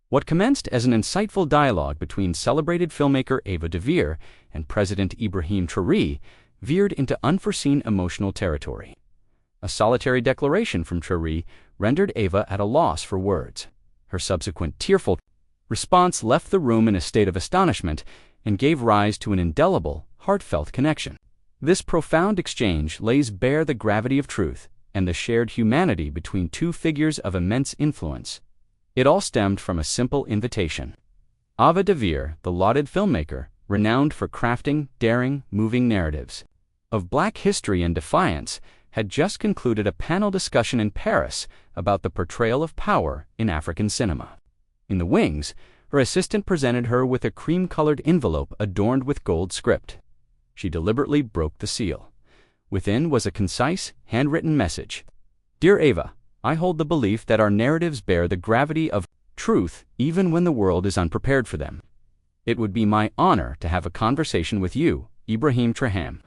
What commenced as an insightful dialogue between celebrated filmmaker Ava DuVernay and President Ibrahim Traoré veered into unforeseen emotional territory. A solitary declaration from Traoré rendered Ava at a loss for words. Her subsequent tearful response left the room in a state of astonishment and gave rise to an indelible, heartfelt connection. This profound exchange lays bare the gravity of truth and the shared humanity between two figures of immense influence. It all stemmed from a simple invitation. Ava DuVernay, the lauded filmmaker, renowned for crafting daring, moving narratives of Black history and defiance, had just concluded a panel discussion in Paris about the portrayal of power in African cinema. In the wings, her assistant presented her with a cream-colored envelope adorned with gold script. She deliberately broke the seal. Within was a concise, handwritten message. "Dear Ava, I hold the belief that our narratives bear the gravity of truth even when the world is unprepared for them. It would be my honor to have a conversation with you, Ibrahim Traoré."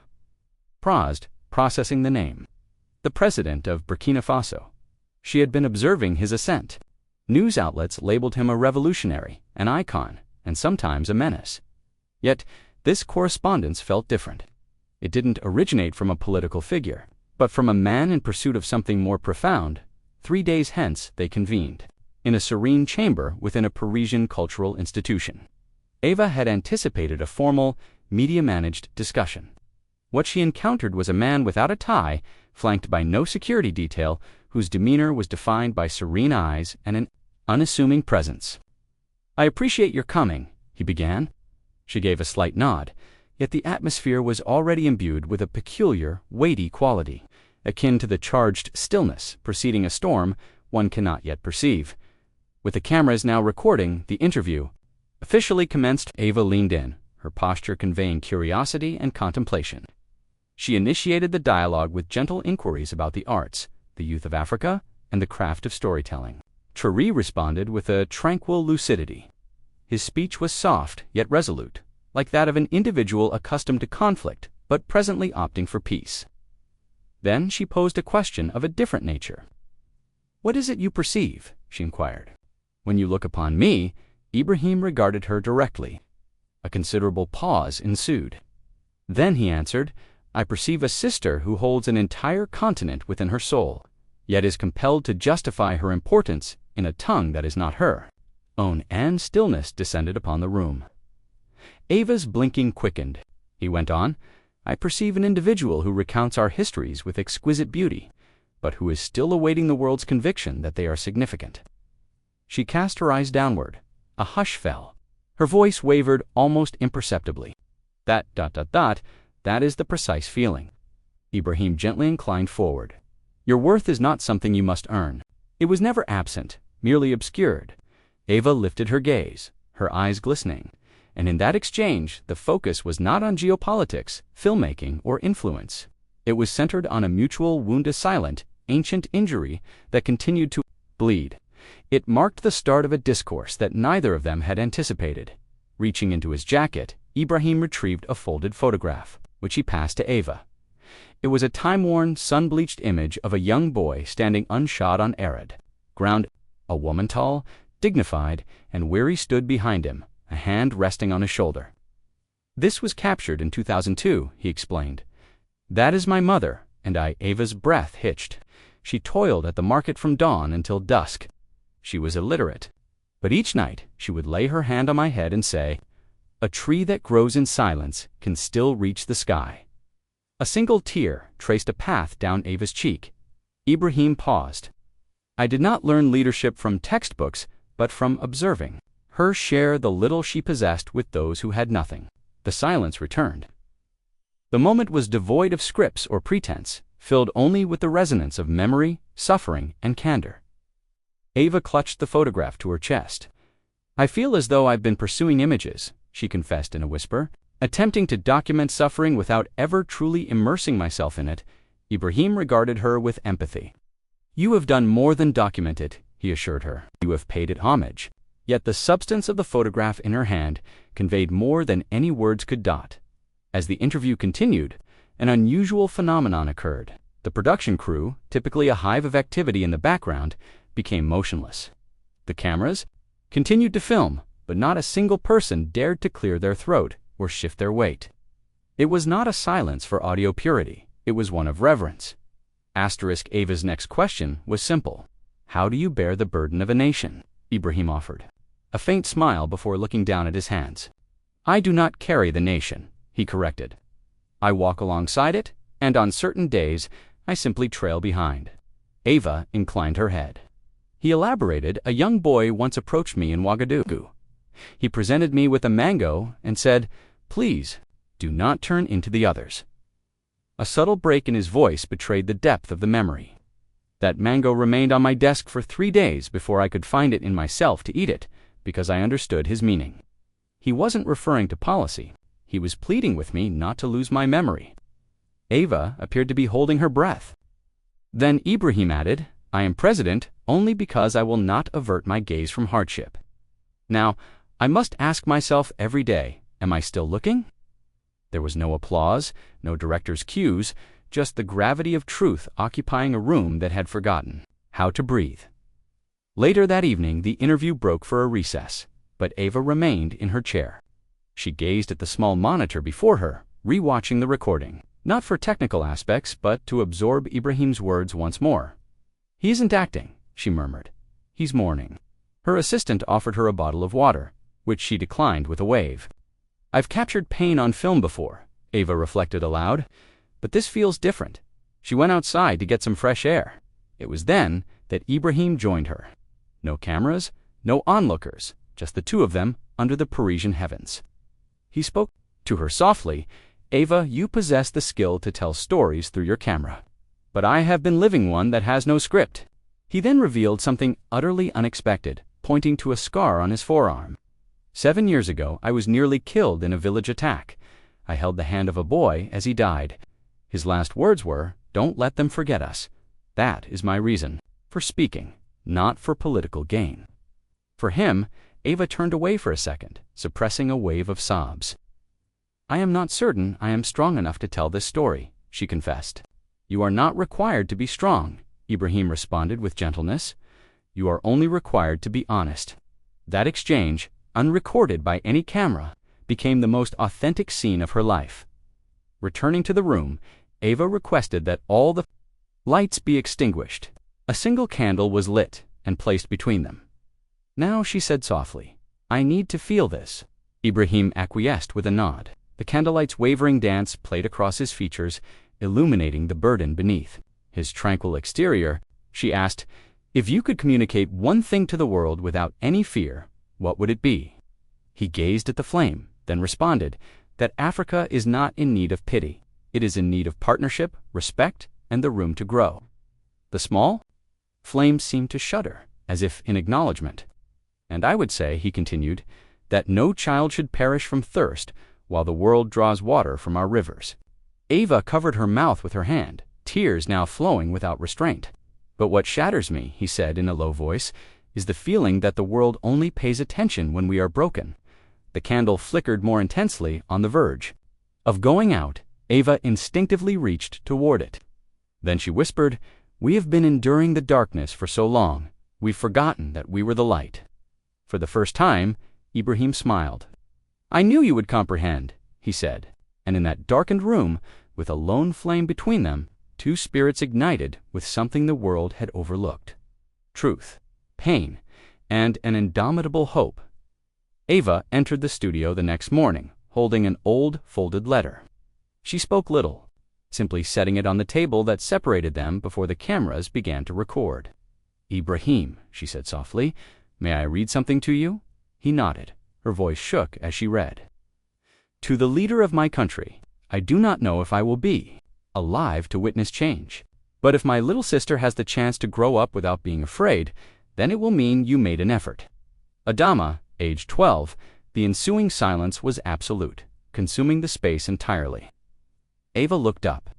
Paused, processing the name. The President of Burkina Faso. She had been observing his ascent. News outlets labeled him a revolutionary, an icon, and sometimes a menace. Yet, this correspondence felt different. It didn't originate from a political figure, but from a man in pursuit of something more profound. 3 days hence they convened, in a serene chamber within a Parisian cultural institution. Ava had anticipated a formal, media-managed discussion. What she encountered was a man without a tie, flanked by no security detail, whose demeanor was defined by serene eyes and an unassuming presence. "I appreciate your coming," he began. She gave a slight nod, yet the atmosphere was already imbued with a peculiar, weighty quality, akin to the charged stillness preceding a storm one cannot yet perceive. With the cameras now recording, the interview officially commenced. Ava leaned in, her posture conveying curiosity and contemplation. She initiated the dialogue with gentle inquiries about the arts, the youth of Africa, and the craft of storytelling. Traoré responded with a tranquil lucidity. His speech was soft yet resolute, like that of an individual accustomed to conflict but presently opting for peace. Then she posed a question of a different nature. "What is it you perceive?" she inquired. "When you look upon me," Ibrahim regarded her directly. A considerable pause ensued. Then he answered, "I perceive a sister who holds an entire continent within her soul, yet is compelled to justify her importance in a tongue that is not her own," and stillness descended upon the room. Ava's blinking quickened. He went on, "I perceive an individual who recounts our histories with exquisite beauty, but who is still awaiting the world's conviction that they are significant." She cast her eyes downward. A hush fell. Her voice wavered almost imperceptibly. That is the precise feeling." Ibrahim gently inclined forward. "Your worth is not something you must earn. It was never absent, merely obscured." Ava lifted her gaze, her eyes glistening, and in that exchange the focus was not on geopolitics, filmmaking, or influence. It was centered on a mutual wound, a silent, ancient injury that continued to bleed. It marked the start of a discourse that neither of them had anticipated. Reaching into his jacket, Ibrahim retrieved a folded photograph, which he passed to Ava. It was a time-worn, sun-bleached image of a young boy standing unshod on arid ground. A woman tall, dignified, and weary stood behind him, a hand resting on his shoulder. "This was captured in 2002, he explained. "That is my mother, and I." Ava's breath hitched. She toiled at the market from dawn until dusk. She was illiterate, but each night she would lay her hand on my head and say, "A tree that grows in silence can still reach the sky." A single tear traced a path down Ava's cheek. Ibrahim paused. "I did not learn leadership from textbooks, but from observing her share the little she possessed with those who had nothing." The silence returned. The moment was devoid of scripts or pretense, filled only with the resonance of memory, suffering, and candor. Ava clutched the photograph to her chest. "I feel as though I've been pursuing images," she confessed in a whisper, "attempting to document suffering without ever truly immersing myself in it." Ibrahim regarded her with empathy. "You have done more than document it," he assured her. "You have paid it homage." Yet the substance of the photograph in her hand conveyed more than any words could dot. As the interview continued, an unusual phenomenon occurred. The production crew, typically a hive of activity in the background, became motionless. The cameras, continued to film, but not a single person dared to clear their throat or shift their weight. It was not a silence for audio purity, it was one of reverence. Ava's next question was simple. How do you bear the burden of a nation? Ibrahim offered, a faint smile before looking down at his hands. I do not carry the nation, he corrected. I walk alongside it, and on certain days, I simply trail behind. Ava inclined her head. He elaborated, a young boy once approached me in Ouagadougou. He presented me with a mango and said, please, do not turn into the others. A subtle break in his voice betrayed the depth of the memory. That mango remained on my desk for 3 days before I could find it in myself to eat it, because I understood his meaning. He wasn't referring to policy. He was pleading with me not to lose my memory. Ava appeared to be holding her breath. Then Ibrahim added, I am president only because I will not avert my gaze from hardship. Now, I must ask myself every day, am I still looking? There was no applause, no director's cues, just the gravity of truth occupying a room that had forgotten how to breathe. Later that evening, the interview broke for a recess, but Ava remained in her chair. She gazed at the small monitor before her, rewatching the recording, not for technical aspects, but to absorb Ibrahim's words once more. He isn't acting, she murmured. He's mourning. Her assistant offered her a bottle of water, which she declined with a wave. I've captured pain on film before, Ava reflected aloud, but this feels different. She went outside to get some fresh air. It was then that Ibrahim joined her. No cameras, no onlookers, just the two of them under the Parisian heavens. He spoke to her softly, Ava, you possess the skill to tell stories through your camera. But I have been living one that has no script. He then revealed something utterly unexpected, pointing to a scar on his forearm. 7 years ago, I was nearly killed in a village attack. I held the hand of a boy as he died. His last words were, don't let them forget us. That is my reason for speaking, not for political gain. For him, Ava turned away for a second, suppressing a wave of sobs. I am not certain I am strong enough to tell this story, she confessed. You are not required to be strong, Ibrahim responded with gentleness. You are only required to be honest. That exchange, unrecorded by any camera, became the most authentic scene of her life. Returning to the room, Ava requested that all the lights be extinguished. A single candle was lit and placed between them. Now, she said softly, I need to feel this. Ibrahim acquiesced with a nod. The candlelight's wavering dance played across his features, illuminating the burden beneath. His tranquil exterior, she asked, if you could communicate one thing to the world without any fear, what would it be? He gazed at the flame, then responded that Africa is not in need of pity. It is in need of partnership, respect, and the room to grow. The small flame seemed to shudder, as if in acknowledgement. And I would say, he continued, that no child should perish from thirst while the world draws water from our rivers. Ava covered her mouth with her hand, tears now flowing without restraint. But what shatters me, he said in a low voice, is the feeling that the world only pays attention when we are broken. The candle flickered more intensely on the verge of going out. Ava instinctively reached toward it. Then she whispered, we have been enduring the darkness for so long, we've forgotten that we were the light. For the first time, Ibrahim smiled. I knew you would comprehend, he said, and in that darkened room, with a lone flame between them, two spirits ignited with something the world had overlooked. Truth, pain, and an indomitable hope. Ava entered the studio the next morning, holding an old, folded letter. She spoke little, simply setting it on the table that separated them before the cameras began to record. Ibrahim, she said softly, may I read something to you? He nodded. Her voice shook as she read. To the leader of my country, I do not know if I will be alive to witness change. But if my little sister has the chance to grow up without being afraid, then it will mean you made an effort. Adama, age 12, the ensuing silence was absolute, consuming the space entirely. Ava looked up.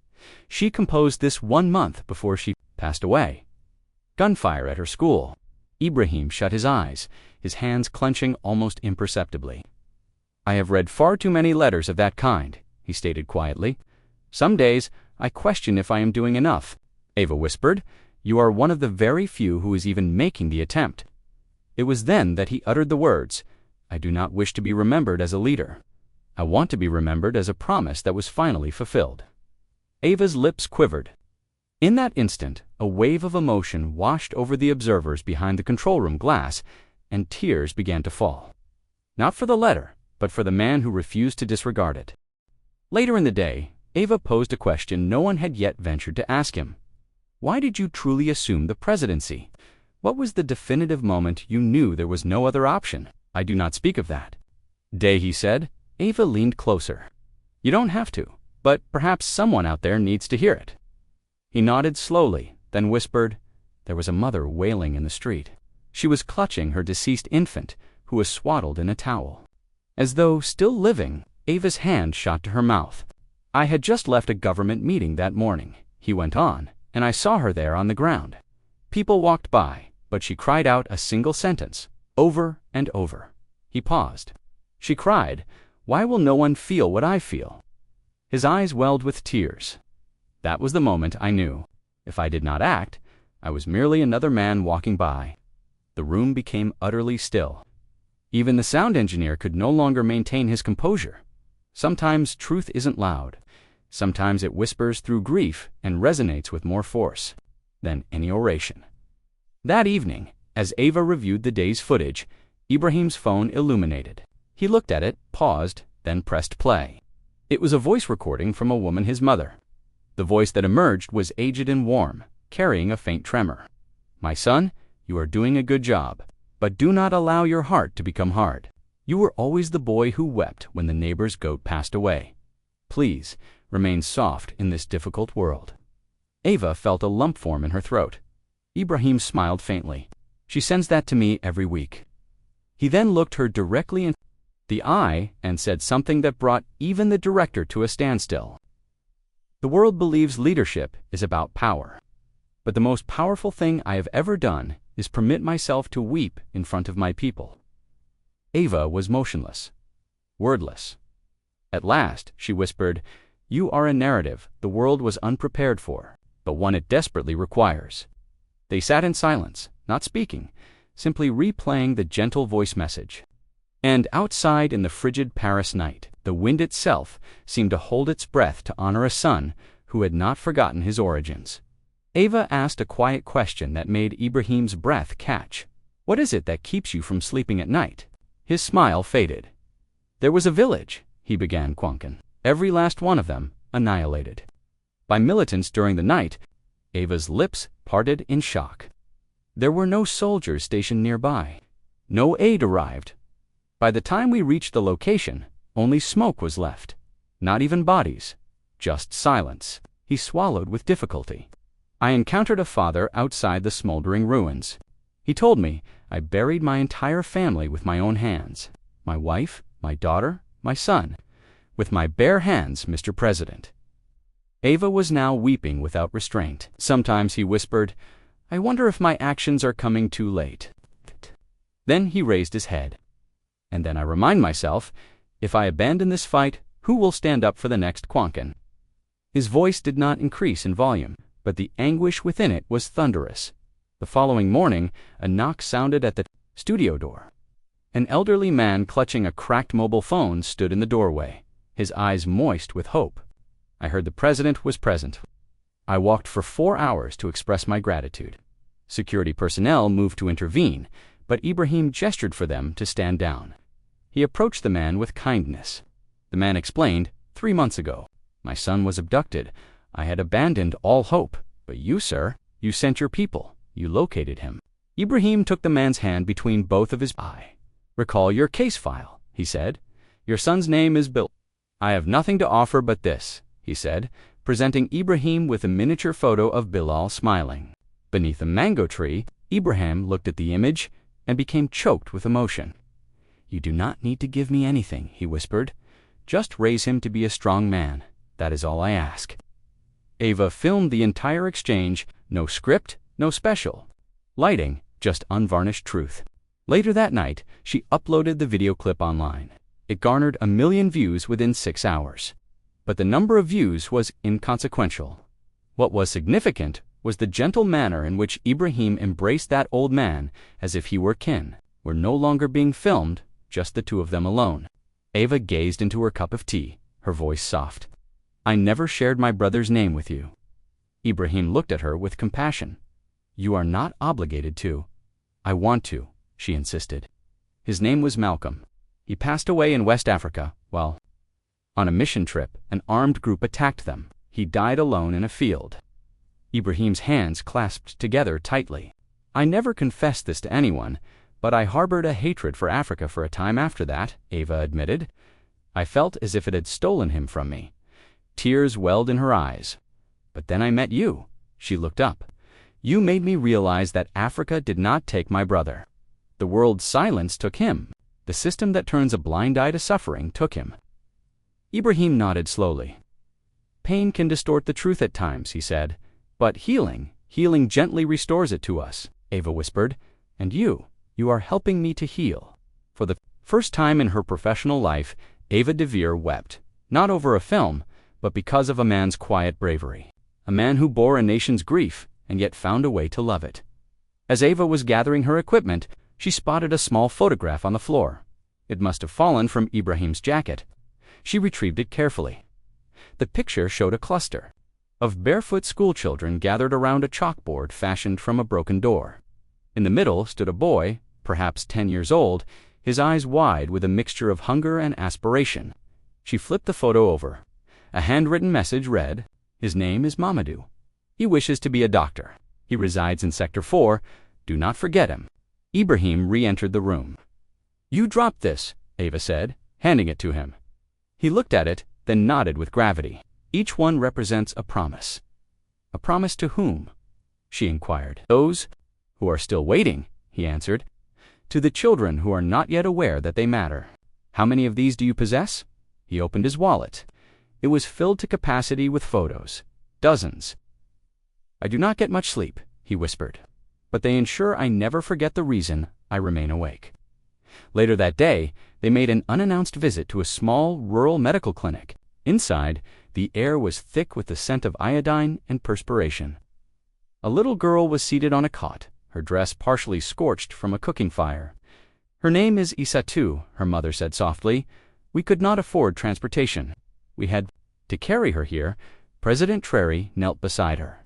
She composed this 1 month before she passed away. Gunfire at her school. Ibrahim shut his eyes, his hands clenching almost imperceptibly. I have read far too many letters of that kind, he stated quietly. Some days I question if I am doing enough. Ava whispered, you are one of the very few who is even making the attempt. It was then that he uttered the words, "I do not wish to be remembered as a leader. I want to be remembered as a promise that was finally fulfilled." Ava's lips quivered. In that instant, a wave of emotion washed over the observers behind the control room glass, and tears began to fall. Not for the letter, but for the man who refused to disregard it. Later in the day, Ava posed a question no one had yet ventured to ask him. Why did you truly assume the presidency? What was the definitive moment you knew there was no other option? I do not speak of that. Day, he said. Ava leaned closer. You don't have to, but perhaps someone out there needs to hear it. He nodded slowly, then whispered, there was a mother wailing in the street. She was clutching her deceased infant, who was swaddled in a towel. As though still living, Ava's hand shot to her mouth. I had just left a government meeting that morning, he went on, and I saw her there on the ground. People walked by, but she cried out a single sentence, over and over. He paused. She cried, "Why will no one feel what I feel?" His eyes welled with tears. That was the moment I knew. If I did not act, I was merely another man walking by. The room became utterly still. Even the sound engineer could no longer maintain his composure. Sometimes truth isn't loud. Sometimes it whispers through grief and resonates with more force than any oration. That evening, as Ava reviewed the day's footage, Ibrahim's phone illuminated. He looked at it, paused, then pressed play. It was a voice recording from a woman, his mother. The voice that emerged was aged and warm, carrying a faint tremor. "My son, you are doing a good job, but do not allow your heart to become hard. You were always the boy who wept when the neighbor's goat passed away. Please, remain soft in this difficult world." Ava felt a lump form in her throat. Ibrahim smiled faintly. "She sends that to me every week." He then looked her directly in the eye and said something that brought even the director to a standstill. The world believes leadership is about power. But the most powerful thing I have ever done is permit myself to weep in front of my people. Ava was motionless, wordless. At last, she whispered, "You are a narrative the world was unprepared for, but one it desperately requires." They sat in silence, not speaking, simply replaying the gentle voice message. And outside in the frigid Paris night, the wind itself seemed to hold its breath to honor a son who had not forgotten his origins. Ava asked a quiet question that made Ibrahim's breath catch. "What is it that keeps you from sleeping at night?" His smile faded. "There was a village," he began Kwankan. "Every last one of them annihilated by militants during the night." Ava's lips parted in shock. There were no soldiers stationed nearby. No aid arrived. By the time we reached the location, only smoke was left. Not even bodies. Just silence. He swallowed with difficulty. I encountered a father outside the smoldering ruins. He told me I buried my entire family with my own hands. My wife, my daughter, my son. With my bare hands, Mr. President. Ava was now weeping without restraint. Sometimes he whispered, "I wonder if my actions are coming too late." Then he raised his head. And then I remind myself, if I abandon this fight, who will stand up for the next Kwankan? His voice did not increase in volume, but the anguish within it was thunderous. The following morning, a knock sounded at the studio door. An elderly man clutching a cracked mobile phone stood in the doorway, his eyes moist with hope. I heard the president was present. I walked for 4 hours to express my gratitude. Security personnel moved to intervene, but Ibrahim gestured for them to stand down. He approached the man with kindness. The man explained, 3 months ago, my son was abducted. I had abandoned all hope. But you, sir, you sent your people. You located him. Ibrahim took the man's hand between both of his eyes. "Recall your case file," he said. "Your son's name is Bill." "I have nothing to offer but this," he said, presenting Ibrahim with a miniature photo of Bilal smiling. Beneath a mango tree, Ibrahim looked at the image and became choked with emotion. "You do not need to give me anything," he whispered. "Just raise him to be a strong man. That is all I ask." Ava filmed the entire exchange, no script, no special. Lighting, just unvarnished truth. Later that night, she uploaded the video clip online. It garnered 1 million views within 6 hours. But the number of views was inconsequential. What was significant was the gentle manner in which Ibrahim embraced that old man as if he were kin. were no longer being filmed, just the two of them alone. Ava gazed into her cup of tea, her voice soft. "I never shared my brother's name with you." Ibrahim looked at her with compassion. "You are not obligated to." "I want to," she insisted. His name was Malcolm. He passed away in West Africa while on a mission trip. An armed group attacked them. He died alone in a field. Ibrahim's hands clasped together tightly. "I never confessed this to anyone, but I harbored a hatred for Africa for a time after that," Ava admitted. "I felt as if it had stolen him from me." Tears welled in her eyes. "But then I met you." She looked up. "You made me realize that Africa did not take my brother. The world's silence took him. The system that turns a blind eye to suffering took him." Ibrahim nodded slowly. "Pain can distort the truth at times," he said. "But healing gently restores it to us," Ava whispered. "And you are helping me to heal." For the first time in her professional life, Ava DuVernay wept, not over a film, but because of a man's quiet bravery. A man who bore a nation's grief and yet found a way to love it. As Ava was gathering her equipment, she spotted a small photograph on the floor. It must have fallen from Ibrahim's jacket. She retrieved it carefully. The picture showed a cluster of barefoot schoolchildren gathered around a chalkboard fashioned from a broken door. In the middle stood a boy, perhaps 10 years old, his eyes wide with a mixture of hunger and aspiration. She flipped the photo over. A handwritten message read, "His name is Mamadou. He wishes to be a doctor. He resides in Sector 4. Do not forget him." Ibrahim re-entered the room. "You dropped this," Ava said, handing it to him. He looked at it, then nodded with gravity. "Each one represents a promise." "A promise to whom?" she inquired. "Those who are still waiting," he answered. "To the children who are not yet aware that they matter." "How many of these do you possess?" He opened his wallet. It was filled to capacity with photos. "Dozens." "I do not get much sleep," he whispered, "but they ensure I never forget the reason I remain awake." Later that day, they made an unannounced visit to a small rural medical clinic. Inside, the air was thick with the scent of iodine and perspiration. A little girl was seated on a cot, her dress partially scorched from a cooking fire. "Her name is Isatu," her mother said softly. "We could not afford transportation. We had to carry her here." President Traoré knelt beside her.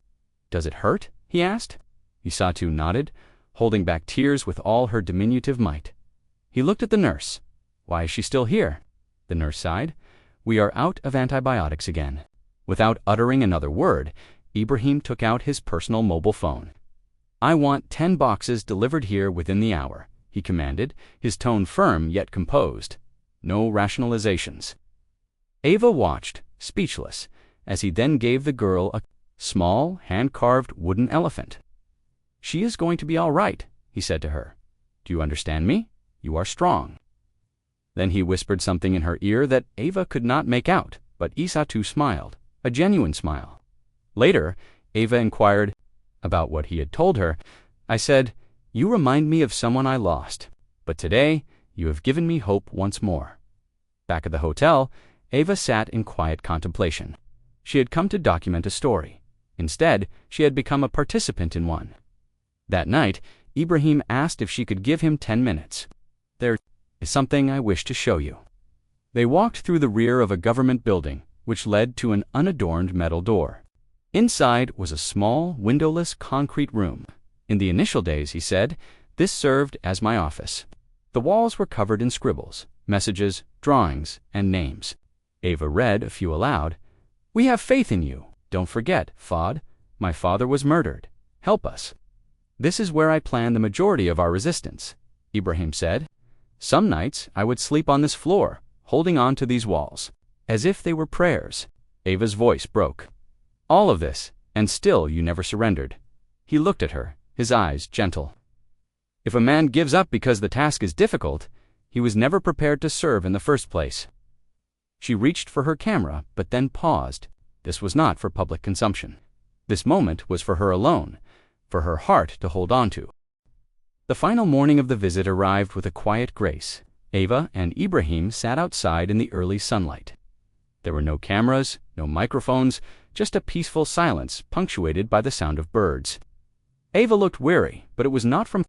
"Does it hurt?" he asked. Isatu nodded, holding back tears with all her diminutive might. He looked at the nurse. "Why is she still here?" The nurse sighed. "We are out of antibiotics again." Without uttering another word, Ibrahim took out his personal mobile phone. "I want 10 boxes delivered here within the hour," he commanded, his tone firm yet composed. "No rationalizations." Ava watched, speechless, as he then gave the girl a small, hand-carved wooden elephant. "She is going to be all right," he said to her. "Do you understand me? You are strong." Then he whispered something in her ear that Ava could not make out, but Isatu smiled, a genuine smile. Later, Ava inquired about what he had told her. "I said, 'You remind me of someone I lost, but today you have given me hope once more.'" Back at the hotel, Ava sat in quiet contemplation. She had come to document a story. Instead, she had become a participant in one. That night, Ibrahim asked if she could give him 10 minutes. "There is something I wish to show you." They walked through the rear of a government building, which led to an unadorned metal door. Inside was a small, windowless concrete room. "In the initial days," he said, "this served as my office." The walls were covered in scribbles, messages, drawings, and names. Ava read a few aloud. "We have faith in you. Don't forget, Fad. My father was murdered. Help us." "This is where I plan the majority of our resistance," Ibrahim said. "Some nights I would sleep on this floor, holding on to these walls, as if they were prayers." Ava's voice broke. "All of this, and still you never surrendered." He looked at her, his eyes gentle. "If a man gives up because the task is difficult, he was never prepared to serve in the first place." She reached for her camera, but then paused. This was not for public consumption. This moment was for her alone, for her heart to hold on to. The final morning of the visit arrived with a quiet grace. Ava and Ibrahim sat outside in the early sunlight. There were no cameras, no microphones, just a peaceful silence punctuated by the sound of birds. Ava looked weary, but it was not from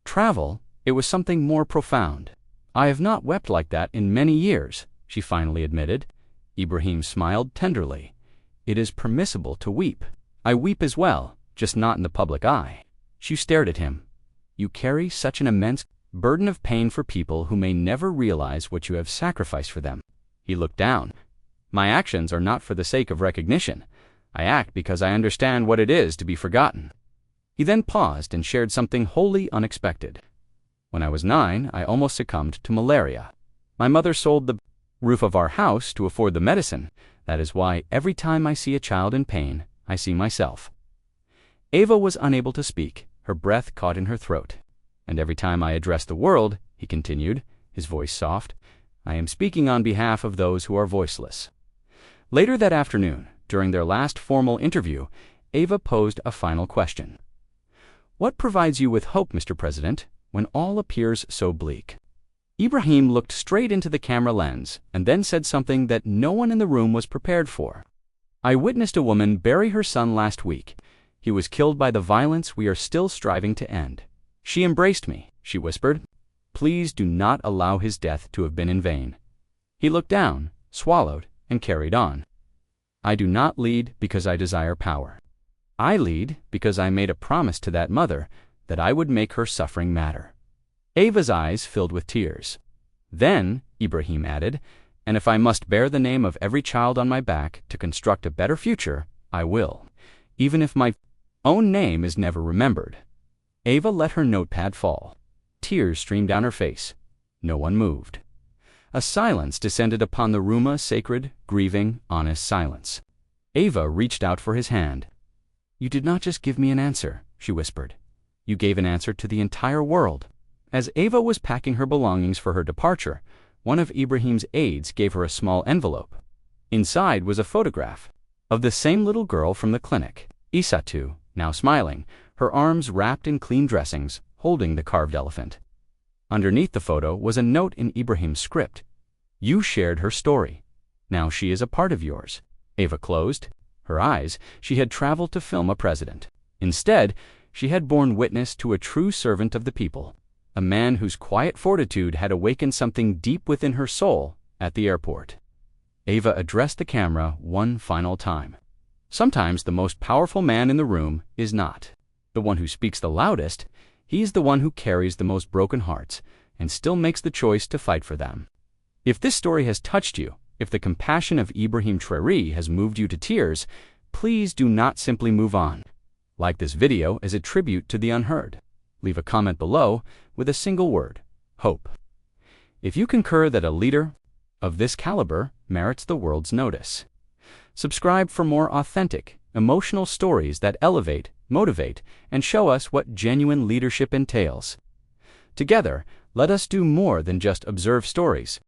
travel, It was something more profound. "I have not wept like that in many years," she finally admitted. Ibrahim smiled tenderly. "It is permissible to weep. I weep as well, just not in the public eye." She stared at him. "You carry such an immense burden of pain for people who may never realize what you have sacrificed for them." He looked down. "My actions are not for the sake of recognition. I act because I understand what it is to be forgotten." He then paused and shared something wholly unexpected. "When I was 9, I almost succumbed to malaria. My mother sold the roof of our house to afford the medicine. That is why every time I see a child in pain, I see myself." Ava was unable to speak, her breath caught in her throat. "And every time I address the world," he continued, his voice soft, "I am speaking on behalf of those who are voiceless." Later that afternoon, during their last formal interview, Ava posed a final question. "What provides you with hope, Mr. President, when all appears so bleak?" Ibrahim looked straight into the camera lens and then said something that no one in the room was prepared for. "I witnessed a woman bury her son last week. He was killed by the violence we are still striving to end. She embraced me," she whispered. "Please do not allow his death to have been in vain." He looked down, swallowed, and carried on. "I do not lead because I desire power. I lead because I made a promise to that mother that I would make her suffering matter." Ava's eyes filled with tears. "Then," Ibrahim added, "and if I must bear the name of every child on my back to construct a better future, I will, even if my own name is never remembered." Ava let her notepad fall. Tears streamed down her face. No one moved. A silence descended upon the room, a sacred, grieving, honest silence. Ava reached out for his hand. "You did not just give me an answer," she whispered. "You gave an answer to the entire world." As Ava was packing her belongings for her departure, one of Ibrahim's aides gave her a small envelope. Inside was a photograph of the same little girl from the clinic, Isatu, now smiling, her arms wrapped in clean dressings, holding the carved elephant. Underneath the photo was a note in Ibrahim's script. "You shared her story. Now she is a part of yours." Ava closed her eyes. She had traveled to film a president. Instead, she had borne witness to a true servant of the people, a man whose quiet fortitude had awakened something deep within her soul at the airport. Ava addressed the camera one final time. Sometimes the most powerful man in the room is not the one who speaks the loudest. He is the one who carries the most broken hearts and still makes the choice to fight for them. If this story has touched you, if the compassion of Ibrahim Traoré has moved you to tears, please do not simply move on. Like this video as a tribute to the unheard. Leave a comment below with a single word: hope. If you concur that a leader of this caliber merits the world's notice. Subscribe for more authentic, emotional stories that elevate, motivate, and show us what genuine leadership entails. Together, let us do more than just observe stories.